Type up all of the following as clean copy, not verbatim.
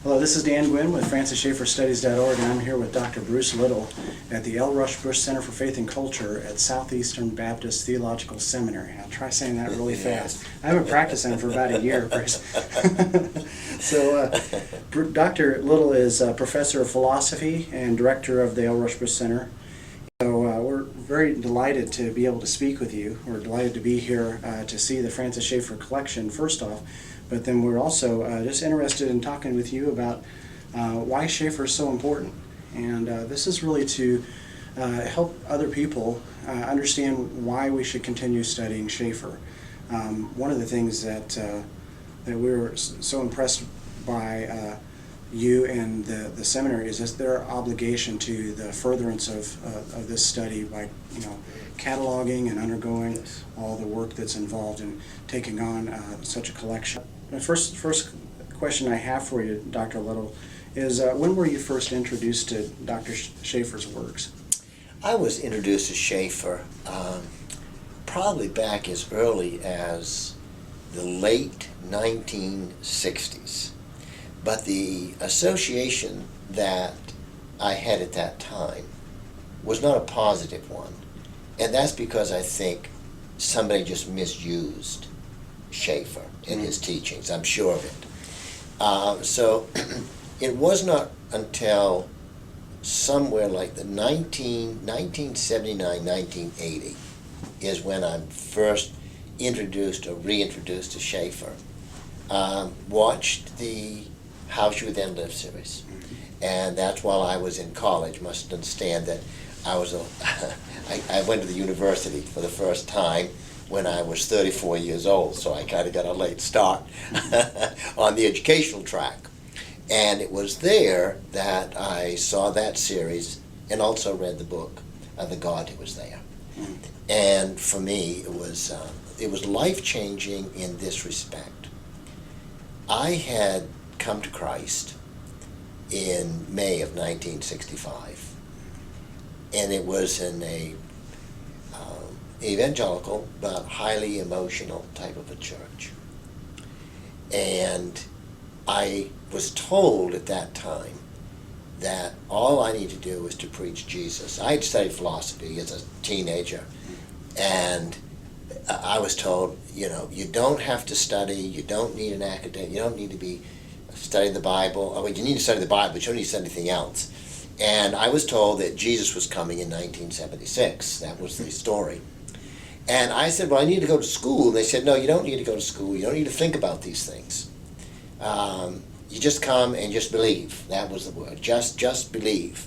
Hello, this is Dan Gwynn with FrancisSchaefferStudies.org, and I'm here with Dr. Bruce Little at the L. Rush Bush Center for Faith and Culture at Southeastern Baptist Theological Seminary. I'll try saying that really fast. I haven't practiced them for about a year. So, Dr. Little is a professor of philosophy and director of the L. Rush Bush Center. So we're very delighted to be able to speak with you. We're delighted to be here to see the Francis Schaeffer collection, first off. But then we're also just interested in talking with you about why Schaeffer is so important. And this is really to help other people understand why we should continue studying Schaeffer. One of the things that we were so impressed by you and the seminary is just their obligation to the furtherance of this study by cataloging and undergoing all the work that's involved in taking on such a collection. The first question I have for you, Dr. Little, is when were you first introduced to Dr. Schaeffer's works? I was introduced to Schaeffer probably back as early as the late 1960s. But the association that I had at that time was not a positive one. And that's because I think somebody just misused Schaeffer in his teachings. I'm sure of it. So it was not until somewhere like the 1979, 1980 is when I'm first introduced or reintroduced to Schaeffer. Watched the How Should We Then Live series. And that's while I was in college. Must understand that I was I went to the university for the first time when I was 34 years old, so I kind of got a late start on the educational track. And it was there that I saw that series and also read the book of The God Who Was There. And for me, it was life-changing in this respect. I had come to Christ in May of 1965, and it was in a evangelical but highly emotional type of a church. And I was told at that time that all I need to do was to preach Jesus. I had studied philosophy as a teenager, and I was told, you don't have to study, you don't need an academic, you don't need to be studying the Bible. I mean, you need to study the Bible, but you don't need to study anything else. And I was told that Jesus was coming in 1976. That was the story. And I said, well, I need to go to school. And they said, no, you don't need to go to school. You don't need to think about these things. You just come and just believe. That was the word. Just believe.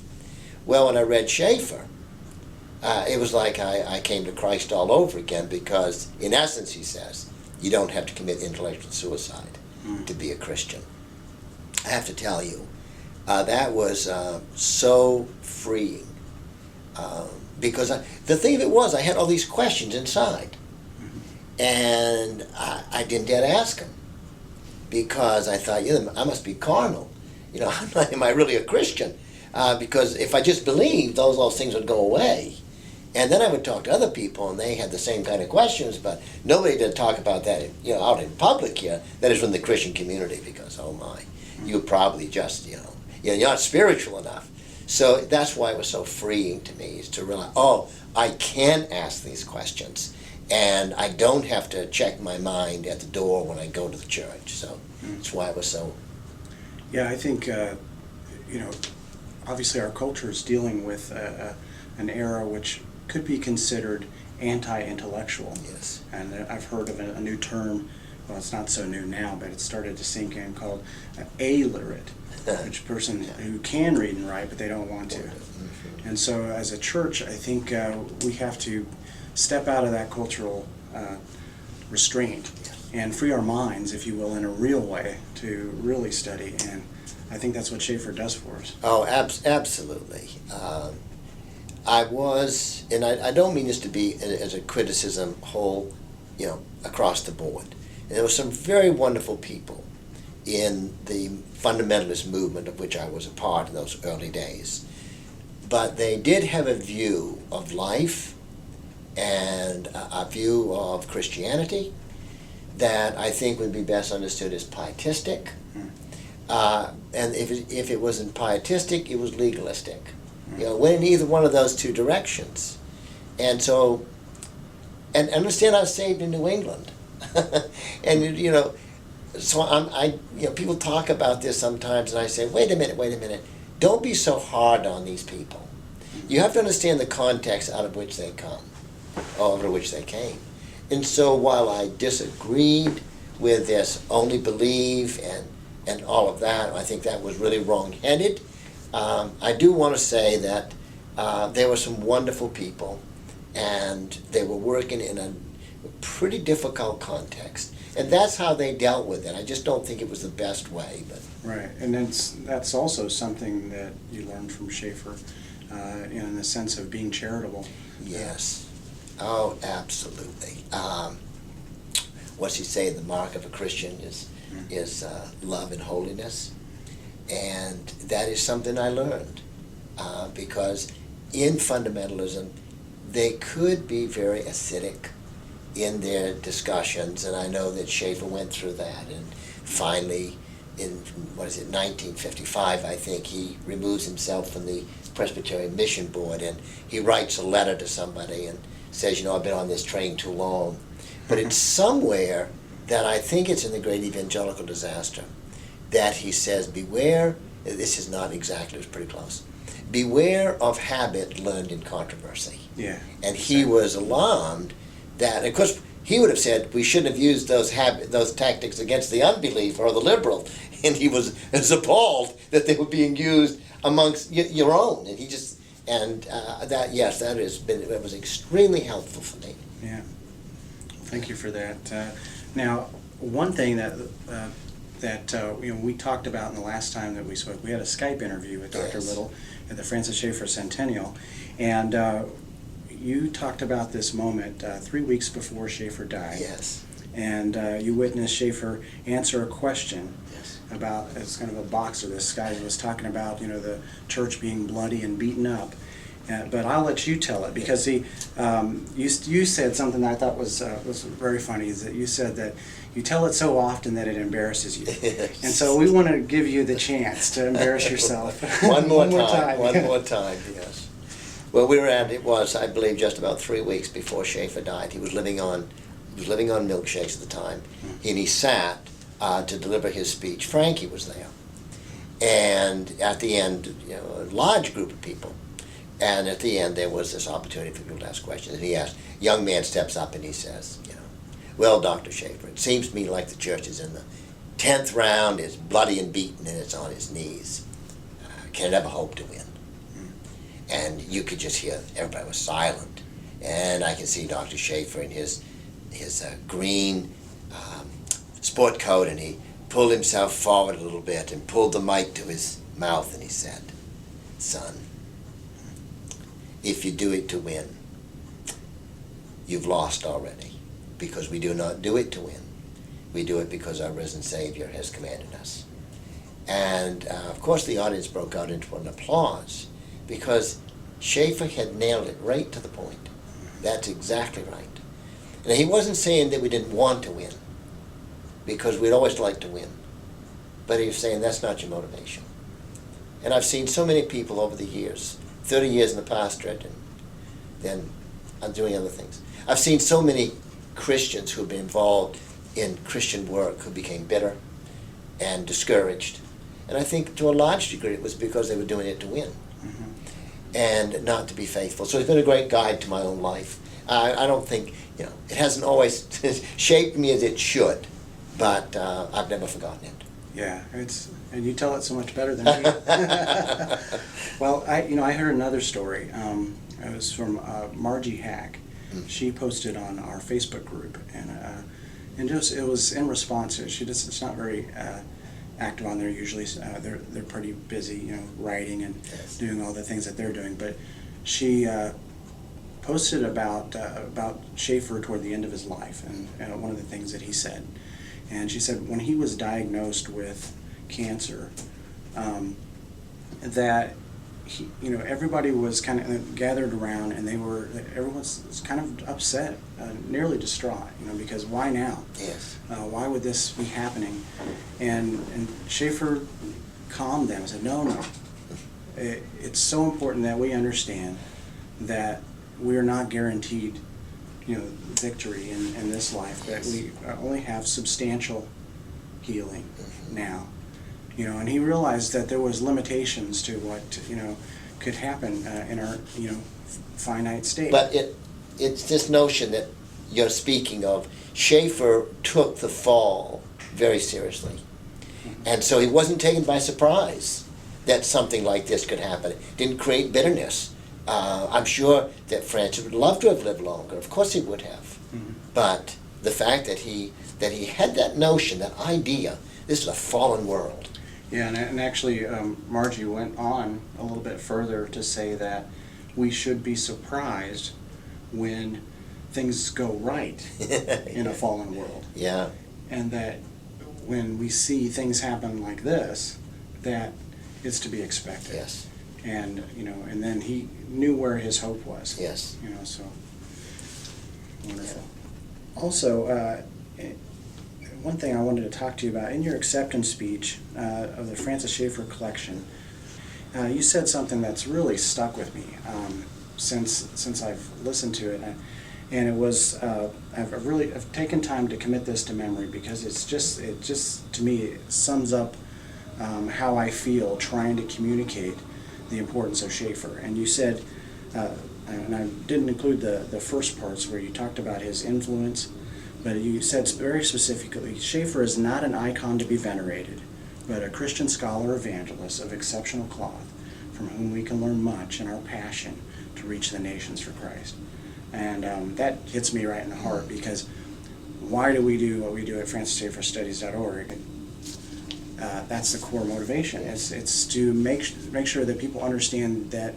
Well, when I read Schaeffer, it was like I came to Christ all over again, because in essence, he says, you don't have to commit intellectual suicide to be a Christian. I have to tell you, that was so freeing. Because the thing of it was, I had all these questions inside. And I didn't dare to ask them. Because I thought, I must be carnal. Am I really a Christian? Because if I just believed, those things would go away. And then I would talk to other people, and they had the same kind of questions, but nobody did talk about that, out in public here. That is from the Christian community, because, oh my, you probably just, you're not spiritual enough. So that's why it was so freeing to me, is to realize, I can ask these questions, and I don't have to check my mind at the door when I go to the church. So that's why it was so. Yeah, I think, obviously our culture is dealing with an era which could be considered anti-intellectual. Yes. And I've heard of a new term, well, it's not so new now, but it started to sink in, called illiterate, which person who can read and write, but they don't want to. And so as a church, I think we have to step out of that cultural restraint and free our minds, if you will, in a real way to really study. And I think that's what Schaeffer does for us. Oh, absolutely. I was, and I don't mean this to be as a criticism across the board. And there were some very wonderful people in the fundamentalist movement of which I was a part in those early days. But they did have a view of life and a view of Christianity that I think would be best understood as pietistic. And if it wasn't pietistic, it was legalistic. Went in either one of those two directions. And so, and understand I was saved in New England. And, so people talk about this sometimes, and I say, wait a minute. Don't be so hard on these people. You have to understand the context out of which they come, or out of which they came. And so while I disagreed with this only believe and all of that, I think that was really wrong-headed. I do want to say that there were some wonderful people, and they were working in a pretty difficult context. And that's how they dealt with it. I just don't think it was the best way. But Right, and that's also something that you learned from Schaeffer, in the sense of being charitable. yes. Oh, absolutely. What's he say? The mark of a Christian is love and holiness. And that is something I learned. Because in fundamentalism, they could be very acidic in their discussions, and I know that Schaeffer went through that, and finally in 1955, I think, he removes himself from the Presbyterian Mission Board, and he writes a letter to somebody and says, I've been on this train too long. But it's somewhere that I think it's in the Great Evangelical Disaster that he says, beware, this is not exactly, it was pretty close, beware of habit learned in controversy. Yeah. And he was alarmed that, of course, he would have said we shouldn't have used those tactics against the unbeliever or the liberal, and he was appalled that they were being used amongst your own, and he just that was extremely helpful for me. Yeah, thank you for that. Now, one thing that we talked about in the last time that we spoke, we had a Skype interview with Dr. Yes. Little at the Francis Schaeffer Centennial, and you talked about this moment 3 weeks before Schaeffer died. Yes. And you witnessed Schaeffer answer a question Yes. about, as kind of a boxer, this guy was talking about, the church being bloody and beaten up. But I'll let you tell it, because you said something that I thought was very funny, is that you said that you tell it so often that it embarrasses you. Yes. And so we want to give you the chance to embarrass yourself. One more time, yes. Well, it was, I believe, just about 3 weeks before Schaeffer died. He was living on milkshakes at the time, and he sat to deliver his speech. Frankie was there. And at the end, a large group of people. And at the end, there was this opportunity for people to ask questions. And he asked, a young man steps up and he says, well, Dr. Schaefer, it seems to me like the church is in the 10th round, it's bloody and beaten, and it's on its knees. Can it ever hope to win? And you could just hear everybody was silent. And I can see Dr. Schaefer in his green sport coat, and he pulled himself forward a little bit and pulled the mic to his mouth, and he said, son, if you do it to win, you've lost already, because we do not do it to win. We do it because our risen Savior has commanded us. And of course the audience broke out into an applause, because Schaeffer had nailed it right to the point. That's exactly right. And he wasn't saying that we didn't want to win, because we'd always like to win. But he was saying that's not your motivation. And I've seen so many people over the years, 30 years in the pastorate, and then I'm doing other things. I've seen so many Christians who've been involved in Christian work who became bitter and discouraged. And I think to a large degree it was because they were doing it to win. And not to be faithful. So it's been a great guide to my own life. I don't think, it hasn't always shaped me as it should, but I've never forgotten it. Yeah, and you tell it so much better than me. Well, I heard another story. It was from Margie Hack. She posted on our Facebook group, and it was in response. It's not very active on there usually. They're pretty busy, writing and Yes. doing all the things that they're doing. But she posted about Schaeffer toward the end of his life, and one of the things that he said. And she said when he was diagnosed with cancer, that everybody was kind of gathered around, and everyone was kind of upset, nearly distraught, because why now? Yes. Why would this be happening? And Schaeffer calmed them and said, no. It's so important that we understand that we are not guaranteed, victory in this life, that we only have substantial healing now. And he realized that there was limitations to what, could happen in our, finite state. But it's this notion that you're speaking of. Schaeffer took the fall very seriously. And so he wasn't taken by surprise that something like this could happen. It didn't create bitterness. I'm sure that Francis would love to have lived longer. Of course he would have. Mm-hmm. But the fact that he had that notion, that idea, this is a fallen world. Yeah, and actually, Margie went on a little bit further to say that we should be surprised when things go right in a fallen world. Yeah. And that when we see things happen like this, that it's to be expected. Yes. And, and then he knew where his hope was. Yes. So wonderful. Yeah. Also, one thing I wanted to talk to you about, in your acceptance speech of the Francis Schaeffer collection, you said something that's really stuck with me since I've listened to it, and it was I've taken time to commit this to memory, because it just to me sums up how I feel trying to communicate the importance of Schaeffer. And you said, and I didn't include the first parts where you talked about his influence, but you said very specifically, Schaeffer is not an icon to be venerated, but a Christian scholar evangelist of exceptional cloth, from whom we can learn much in our passion to reach the nations for Christ. And that hits me right in the heart, because why do we do what we do at FrancisSchaefferStudies.org? That's the core motivation. It's to make sure that people understand that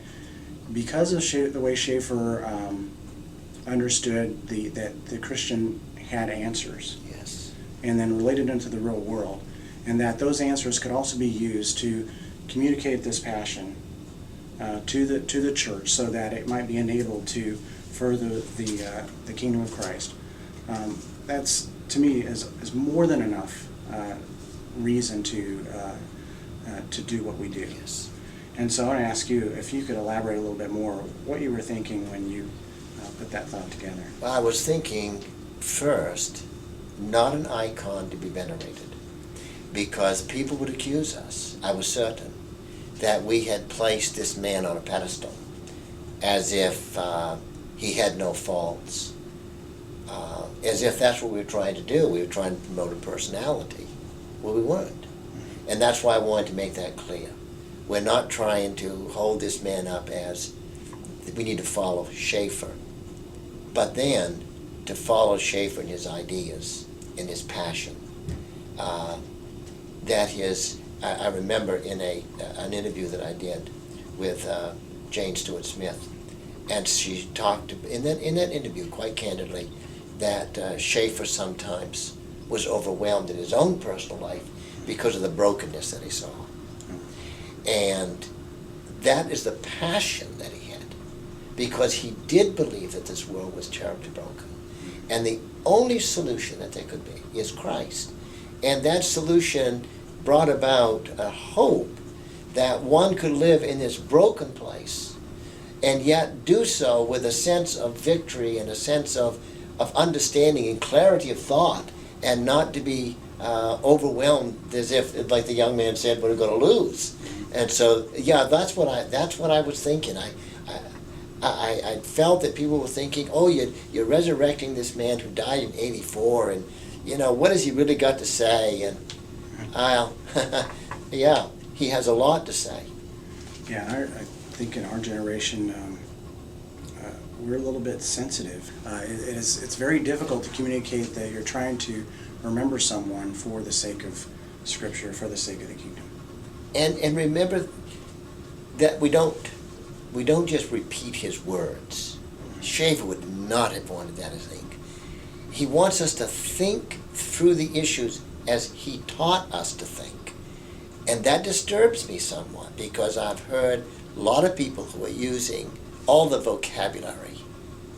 because of the way Schaeffer understood that the Christian had answers, Yes. and then related into the real world, and that those answers could also be used to communicate this passion to the church, so that it might be enabled to further the kingdom of Christ. That's, to me, is more than enough reason to do what we do. Yes. And so I want to ask you if you could elaborate a little bit more what you were thinking when you put that thought together. Well, I was thinking, first, not an icon to be venerated, because people would accuse us, I was certain, that we had placed this man on a pedestal, as if he had no faults, as if that's what we were trying to do. We were trying to promote a personality. Well, we weren't. And that's why I wanted to make that clear. We're not trying to hold this man up as we need to follow Schaeffer, but then to follow Schaeffer in his ideas, in his passion. I remember in an interview that I did with Jane Stewart Smith, and she talked in that interview quite candidly that Schaeffer sometimes was overwhelmed in his own personal life because of the brokenness that he saw. And that is the passion that he had, because he did believe that this world was terribly broken. And the only solution that there could be is Christ. And that solution brought about a hope that one could live in this broken place and yet do so with a sense of victory and a sense of understanding and clarity of thought, and not to be overwhelmed as if, like the young man said, we're going to lose. And so, yeah, that's what I was thinking. I felt that people were thinking, oh, you're resurrecting this man who died in '84, and what has he really got to say? And yeah, he has a lot to say. Yeah, I think in our generation, we're a little bit sensitive. It's very difficult to communicate that you're trying to remember someone for the sake of Scripture, for the sake of the kingdom. And remember that we don't just repeat his words. Schaeffer would not have wanted that, I think. He wants us to think through the issues as he taught us to think. And that disturbs me somewhat, because I've heard a lot of people who are using all the vocabulary,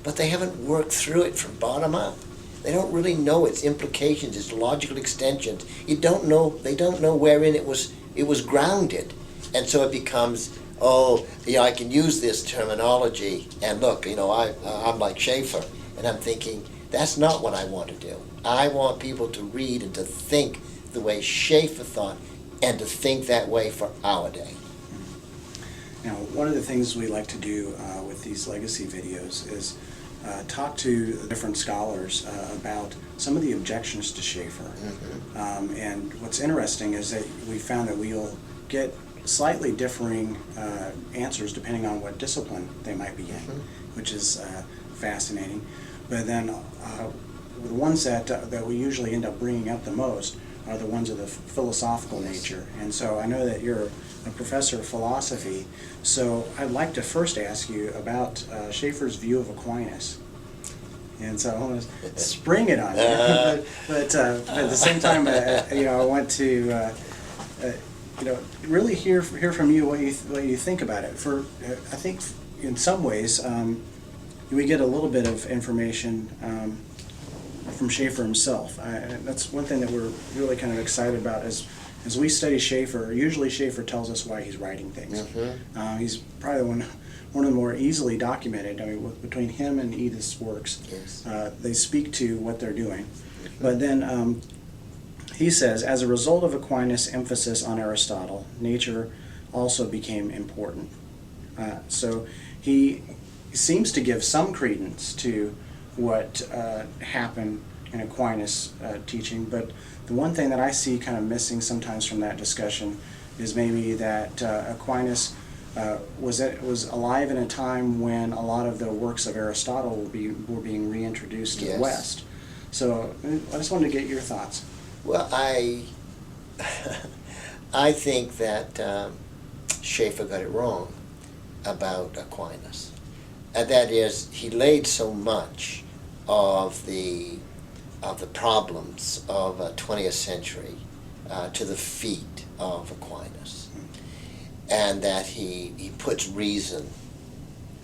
but they haven't worked through it from bottom up. They don't really know its implications, its logical extensions. They don't know wherein it was grounded. And so it becomes, I can use this terminology, and look, I'm like Schaeffer, and I'm thinking, that's not what I want to do. I want people to read and to think the way Schaeffer thought, and to think that way for our day. Now, one of the things we like to do with these legacy videos is talk to the different scholars about some of the objections to Schaeffer. Mm-hmm. And what's interesting is that we found that we'll get slightly differing answers depending on what discipline they might be in, Mm-hmm. which is fascinating. But then the ones that we usually end up bringing up the most are the ones of the philosophical nature. And so I know that you're a professor of philosophy, so I'd like to first ask you about Schaeffer's view of Aquinas. And so I want to spring it on you, but at the same time, I want to really hear from you what you think about it. I think in some ways we get a little bit of information from Schaeffer himself. That's one thing that we're really kind of excited about as we study Schaeffer. Usually Schaeffer tells us why he's writing things. Mm-hmm. He's probably one of the more easily documented. I mean, between him and Edith's works, Yes. they speak to what they're doing. But then he says, as a result of Aquinas' emphasis on Aristotle, nature also became important. So he seems to give some credence to what happened in Aquinas' teaching, but the one thing that I see kind of missing sometimes from that discussion is maybe that Aquinas was alive in a time when a lot of the works of Aristotle were being reintroduced to Yes. the West. So I just wanted to get your thoughts. Well, I think that Schaeffer got it wrong about Aquinas. That is, he laid so much of the problems of 20th century to the feet of Aquinas, and that he puts reason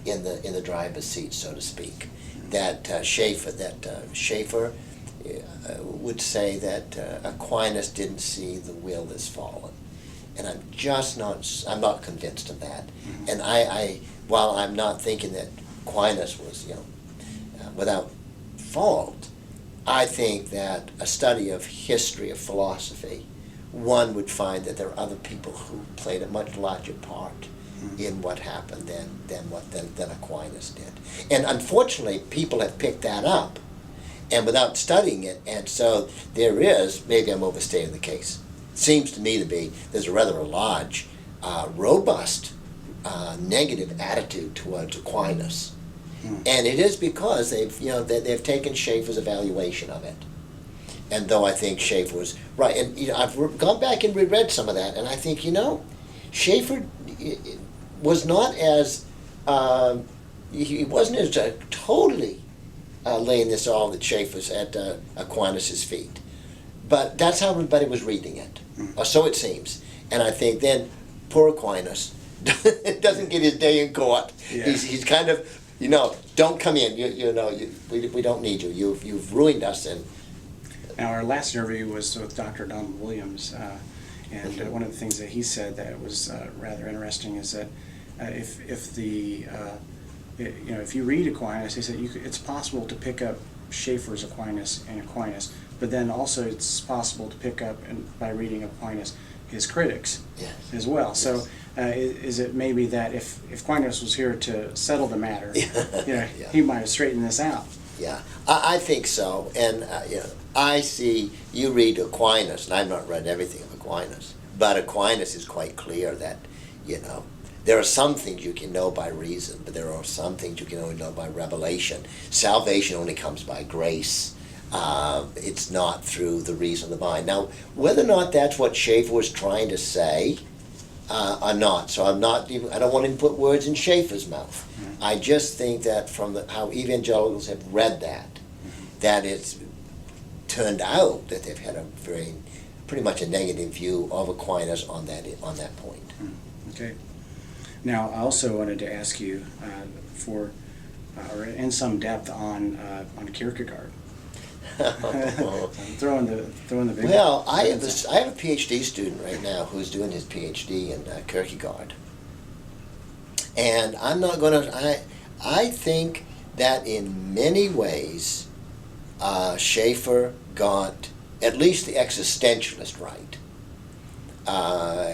in the driver's seat, so to speak. That Schaeffer would say that Aquinas didn't see the will that's fallen, and I'm not convinced of that. And while I'm not thinking that Aquinas was without fault, I think that a study of history of philosophy, one would find that there are other people who played a much larger part in what happened than Aquinas did. And unfortunately, people have picked that up, and without studying it, and so there is, maybe I'm overstating the case, seems to me to be, there's a rather large, robust, negative attitude towards Aquinas. And it is because they've taken Schaeffer's evaluation of it. And though I think Schaeffer was right, and I've gone back and reread some of that, and I think Schaeffer was not as he wasn't as totally laying this all at Schaeffer's at Aquinas' feet, but that's how everybody was reading it, or so it seems. And I think then poor Aquinas doesn't get his day in court. Yeah. He's kind of don't come in. We don't need you. You've ruined us. And Now, our last interview was with Dr. Don Williams, and one of the things that he said that was rather interesting is that if you read Aquinas, he said it's possible to pick up Schaeffer's Aquinas and Aquinas, but then also it's possible to pick up by reading Aquinas his critics as well. Yes. So is it maybe that if Aquinas was here to settle the matter, he might have straightened this out? Yeah, I think so. And I see you read Aquinas, and I've not read everything of Aquinas, but Aquinas is quite clear that there are some things you can know by reason, but there are some things you can only know by revelation. Salvation only comes by grace. It's not through the reason of the mind. Now, whether or not that's what Schaeffer was trying to say or not, so I don't want to put words in Schaeffer's mouth. Mm-hmm. I just think that from how evangelicals have read that it's turned out that they've had pretty much a negative view of Aquinas on that point. Okay. Now, I also wanted to ask you or in some depth on Kierkegaard. I'm throwing the big. Well, I have a PhD student right now who's doing his PhD in Kierkegaard, and I'm not going to. I think that in many ways, Schaeffer got at least the existentialist right.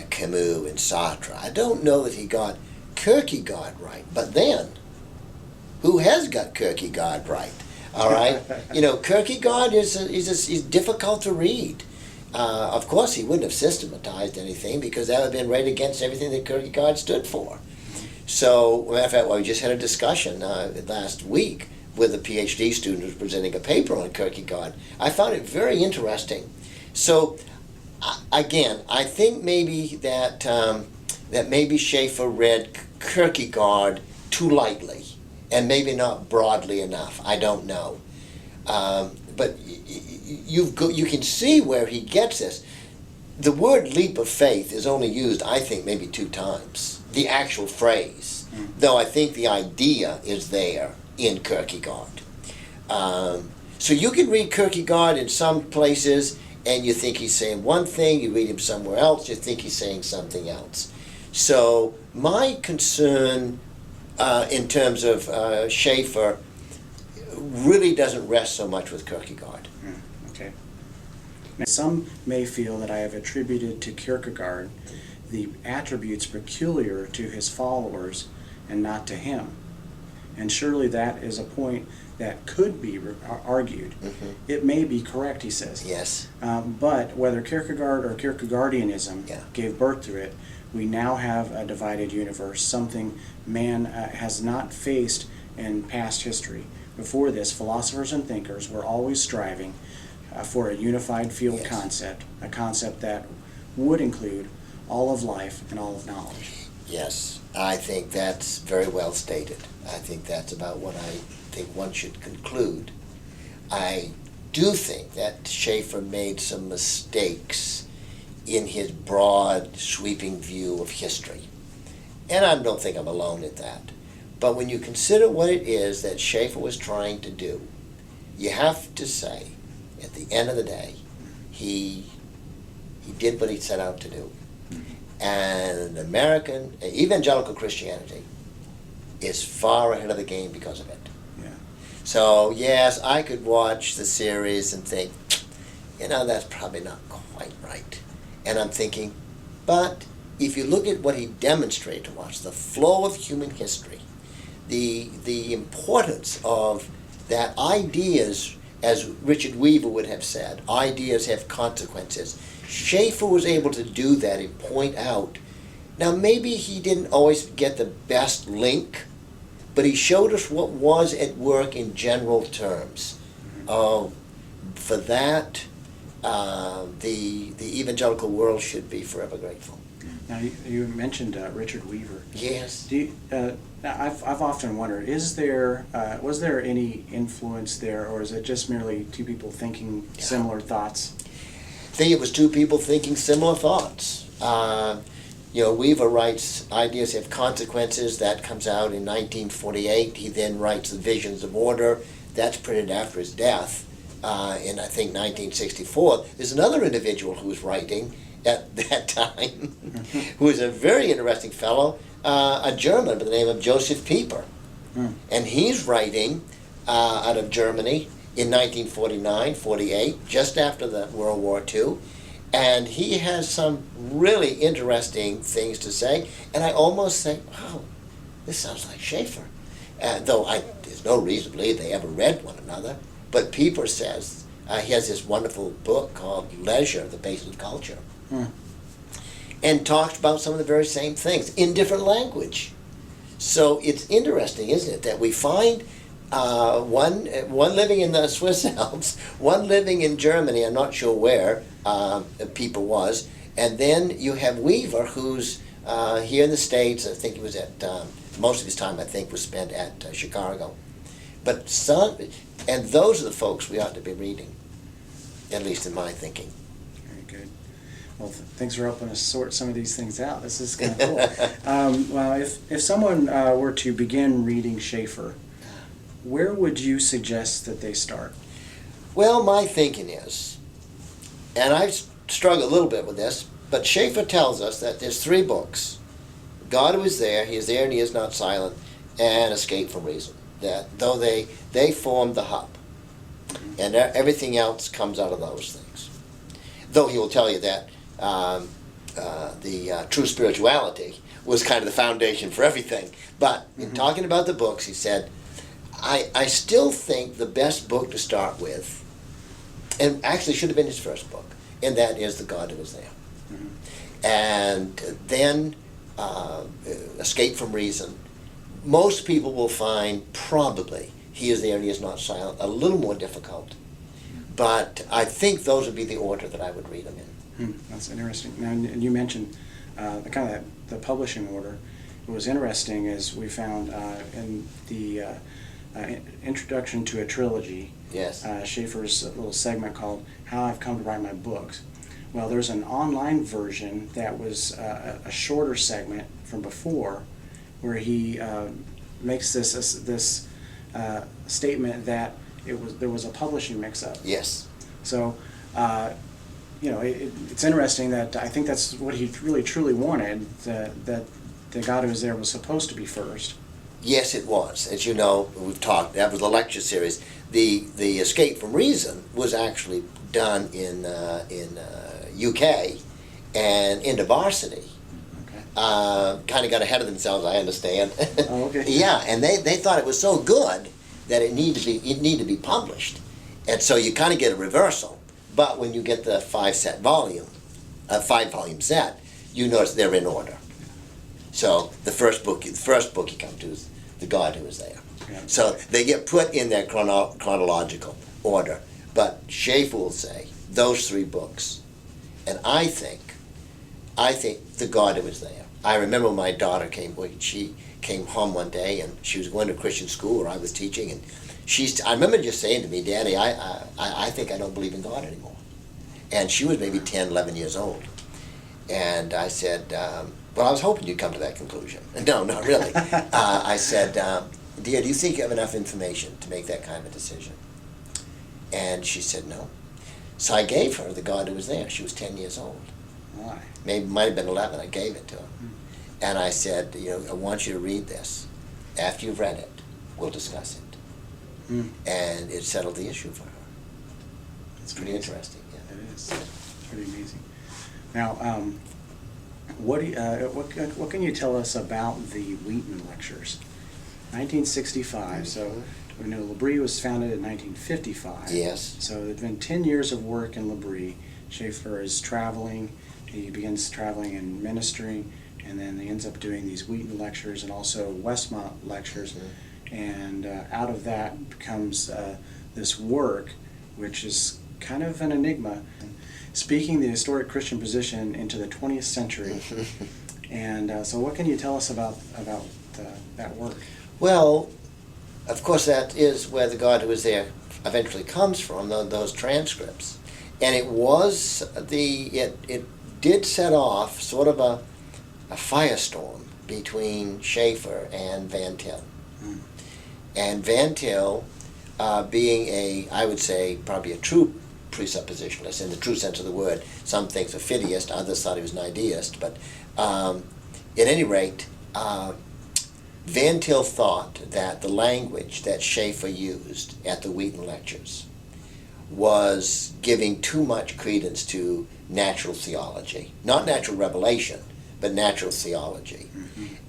Camus and Sartre. I don't know that he got Kierkegaard right, but then, who has got Kierkegaard right? All right, Kierkegaard is difficult to read. Of course, he wouldn't have systematized anything because that would have been right against everything that Kierkegaard stood for. So, matter of fact, we just had a discussion last week with a PhD student who was presenting a paper on Kierkegaard. I found it very interesting. So, again, I think maybe that maybe Schaeffer read Kierkegaard too lightly, and maybe not broadly enough. I don't know, but you can see where he gets this. The word leap of faith is only used, I think, maybe 2 times. The actual phrase, though I think the idea is there in Kierkegaard. So you can read Kierkegaard in some places, and you think he's saying one thing. You read him somewhere else, you think he's saying something else. So my concern in terms of Schaeffer really doesn't rest so much with Kierkegaard. Okay. Now, some may feel that I have attributed to Kierkegaard the attributes peculiar to his followers and not to him. And surely that is a point that could be argued. Mm-hmm. It may be correct, he says. Yes. But whether Kierkegaard or Kierkegaardianism gave birth to it, we now have a divided universe, something man has not faced in past history. Before this, philosophers and thinkers were always striving for a unified field concept, a concept that would include all of life and all of knowledge. Yes, I think that's very well stated. I think that's about what I think one should conclude. I do think that Schaeffer made some mistakes in his broad, sweeping view of history. And I don't think I'm alone in that. But when you consider what it is that Schaeffer was trying to do, you have to say, at the end of the day, he did what he set out to do. And American evangelical Christianity is far ahead of the game because of it. Yeah. So yes, I could watch the series and think, that's probably not quite right. And I'm thinking, but if you look at what he demonstrated to us, the flow of human history, the importance of that ideas, as Richard Weaver would have said, ideas have consequences. Schaeffer was able to do that and point out. Now, maybe he didn't always get the best link, but he showed us what was at work in general terms. For that, the evangelical world should be forever grateful. Now, you mentioned Richard Weaver. Yes. I've often wondered, was there any influence there, or is it just merely two people thinking similar thoughts? I think it was two people thinking similar thoughts. Weaver writes Ideas Have Consequences. That comes out in 1948. He then writes The Visions of Order. That's printed after his death in, I think, 1964. There's another individual who's writing at that time, who is a very interesting fellow, a German by the name of Joseph Pieper. And he's writing out of Germany in 1949, 48, just after the World War II. And he has some really interesting things to say. And I almost think, wow, this sounds like Schaeffer. Though there's no reason to believe they ever read one another. But Pieper says, he has this wonderful book called Leisure, the Basis of Culture. And talks about some of the very same things in different language. So it's interesting, isn't it, that we find one living in the Swiss Alps, one living in Germany, I'm not sure where Pieper was, and then you have Weaver, who's here in the States. I think he was at, most of his time I think was spent at Chicago. But and those are the folks we ought to be reading, at least in my thinking. Very good. Well, thanks for helping us sort some of these things out. This is kind of cool. Well, if someone were to begin reading Schaeffer, where would you suggest that they start? Well, my thinking is, and I struggle a little bit with this, but Schaeffer tells us that there's 3 books. God who is there, he is there and he is not silent, and Escape from Reason. That though they form the hub, and everything else comes out of those things. Though he will tell you that the true spirituality was kind of the foundation for everything. But in talking about the books, he said, I still think the best book to start with, and actually should have been his first book, and that is The God Who Is There. And then Escape from Reason. Most people will find probably He Is There and He Is Not Silent a little more difficult. But I think those would be the order that I would read them in. That's interesting. Now, and you mentioned the publishing order. What was interesting is we found in the introduction to a trilogy, Yes. Schaeffer's little segment called "How I've Come to Write My Books." Well, there's an online version that was a shorter segment from before, where he makes this statement that there was a publishing mix-up. Yes. So, it's interesting that I think that's what he really truly wanted, that the God Who Is There was supposed to be first. Yes, it was. As you know, we've talked, that was the lecture series. The Escape from Reason was actually done in UK and into varsity. Okay. Kind of got ahead of themselves, I understand. Oh, okay. Yeah, and they thought it was so good that it needed to be published. And so you kind of get a reversal. But when you get the 5-volume set, you notice they're in order. So the first book you come to is The God Who Is There. Yeah. So they get put in their chronological order. But Schaeffer will say those 3 books, and I think The God Who Is There. I remember my daughter she came home one day and she was going to a Christian school where I was teaching, and I remember just saying to me, "Daddy, I think I don't believe in God anymore." And she was maybe 10, 11 years old. And I said, well, I was hoping you'd come to that conclusion. No, not really. I said, "Dear, do you think you have enough information to make that kind of a decision?" And she said, "No." So I gave her The God Who Was There. She was 10 years old. why? Maybe might have been 11. I gave it to her. And I said, I want you to read this. After you've read it, we'll discuss it. And it settled the issue for her. It's pretty interesting. Yeah. It is. It's pretty amazing. Now, what can you tell us about the Wheaton Lectures? 1965. So we know L'Abri was founded in 1955. Yes. So there's been 10 years of work in L'Abri. Schaeffer is traveling. He begins traveling and ministering, and then he ends up doing these Wheaton Lectures and also Westmont Lectures. And out of that comes this work, which is kind of an enigma, speaking the historic Christian position into the 20th century. And so what can you tell us about that work? Well, of course, that is where The God Who Is There eventually comes from, those transcripts. And it did set off sort of a firestorm between Schaeffer and Van Til. And Van Til, being I would say, probably a true presuppositionalist in the true sense of the word. Some things a fideist, others thought he was an ideist. But at any rate, Van Til thought that the language that Schaeffer used at the Wheaton Lectures was giving too much credence to natural theology. Not natural revelation, but natural theology.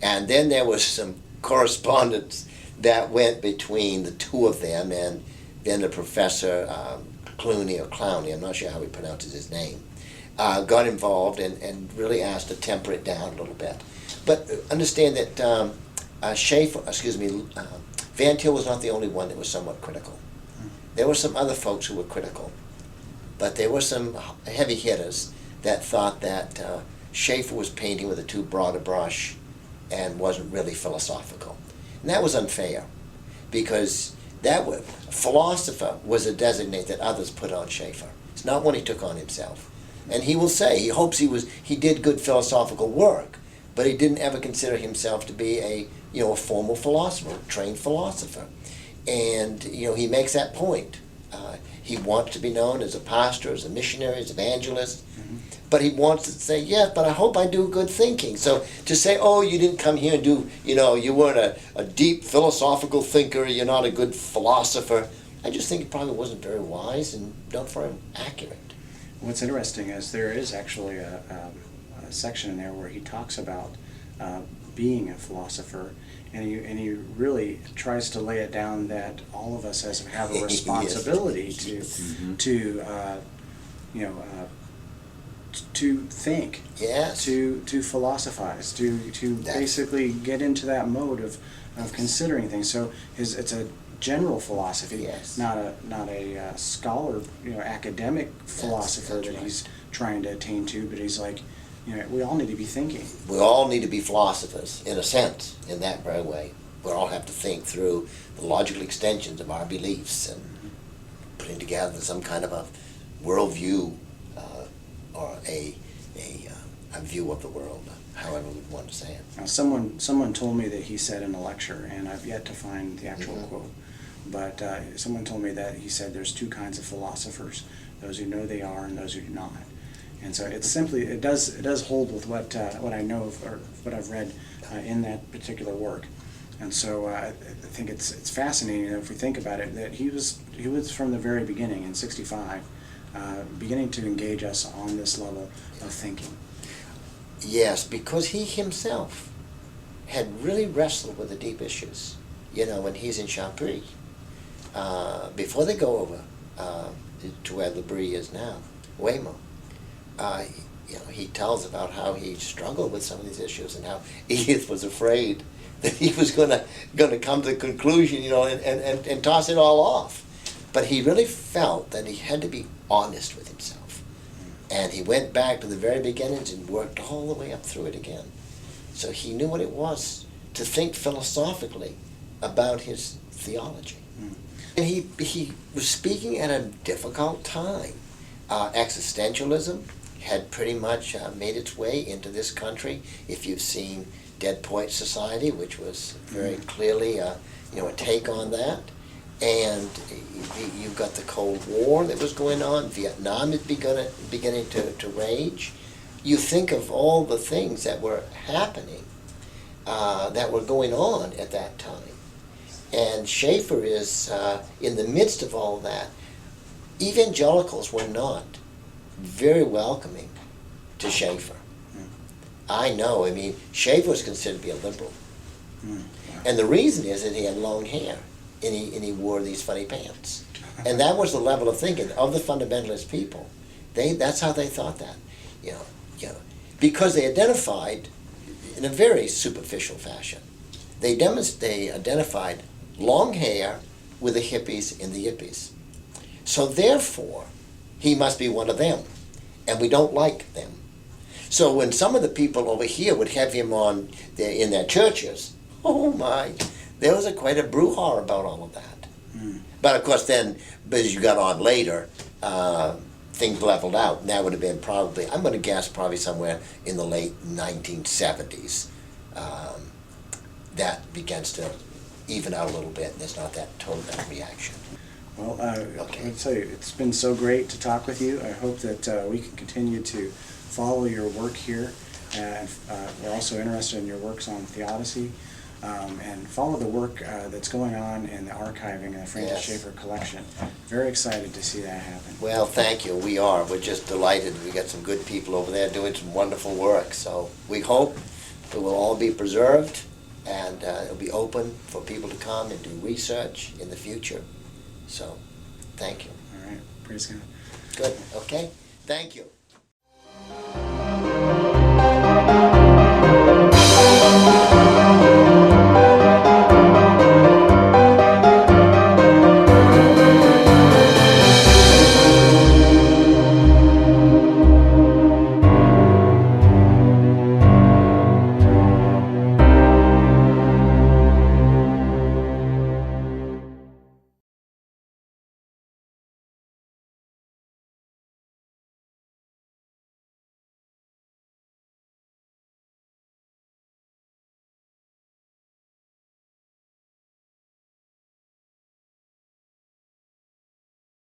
And then there was some correspondence that went between the two of them, and then the professor, Clowney, I'm not sure how he pronounces his name, got involved and really asked to temper it down a little bit. But understand that Van Til was not the only one that was somewhat critical. There were some other folks who were critical, but there were some heavy hitters that thought that Schaeffer was painting with a too broad a brush and wasn't really philosophical. And that was unfair, because philosopher was a designate that others put on Schaeffer. It's not one he took on himself. And he will say he hopes he did good philosophical work, but he didn't ever consider himself to be a formal philosopher, trained philosopher. And he makes that point. He wants to be known as a pastor, as a missionary, as an evangelist, but he wants to say, yes, but I hope I do good thinking. So to say, oh, you didn't come here and do, you weren't a deep philosophical thinker, you're not a good philosopher, I just think it probably wasn't very wise and not very accurate. What's interesting is there is actually a section in there where he talks about being a philosopher, and he really tries to lay it down that all of us have a responsibility to think, yes, to philosophize, to basically get into that mode of considering things. So it's a general philosophy, yes, not a scholar, academic philosopher that's right. He's trying to attain to, but he's like, we all need to be thinking. We all need to be philosophers, in a sense, in that very way. We all have to think through the logical extensions of our beliefs and putting together some kind of a worldview or a view of the world, however we want to say it. Now, someone told me that he said in a lecture, and I've yet to find the actual quote, but someone told me that he said there's two kinds of philosophers: those who know they are and those who do not. And so it does hold with what I know of, or what I've read in that particular work. And so I think it's fascinating if we think about it, that he was from the very beginning in '65 beginning to engage us on this level of thinking. Yes, because he himself had really wrestled with the deep issues. When he's in Champry, before they go over to where the Brie is now, Weymouth, he tells about how he struggled with some of these issues and how Edith was afraid that he was going to come to the conclusion, and toss it all off. But he really felt that he had to be honest with himself. And he went back to the very beginnings and worked all the way up through it again. So he knew what it was to think philosophically about his theology. And he was speaking at a difficult time. Existentialism had pretty much made its way into this country. If you've seen Dead Poets Society, which was very clearly a take on that. And you've got the Cold War that was going on. Vietnam is beginning to rage. You think of all the things that were happening, that were going on at that time. And Schaeffer is in the midst of all that. Evangelicals were not very welcoming to Schaeffer. I know. Schaeffer was considered to be a liberal. And the reason is that he had long hair. And he wore these funny pants. And that was the level of thinking of the fundamentalist people. That's how they thought that. Because they identified in a very superficial fashion. They identified long hair with the hippies and the yippies. So therefore, he must be one of them. And we don't like them. So when some of the people over here would have him on in their churches, oh my, there was quite a brouhaha about all of that. But of course then, as you got on later, things leveled out. And that would have been probably, I'm going to guess, probably somewhere in the late 1970s. That begins to even out a little bit, and there's not that total reaction. Well, I'll tell you, it's been so great to talk with you. I hope that we can continue to follow your work here. And we're also interested in your works on theodicy. And follow the work that's going on in the archiving in the FrancisSchaeffer collection. Very excited to see that happen. Well, thank you. We are. We're just delighted. We got some good people over there doing some wonderful work. So we hope it will all be preserved, and it'll be open for people to come and do research in the future. So, thank you. All right. Praise God. Good. Okay. Thank you.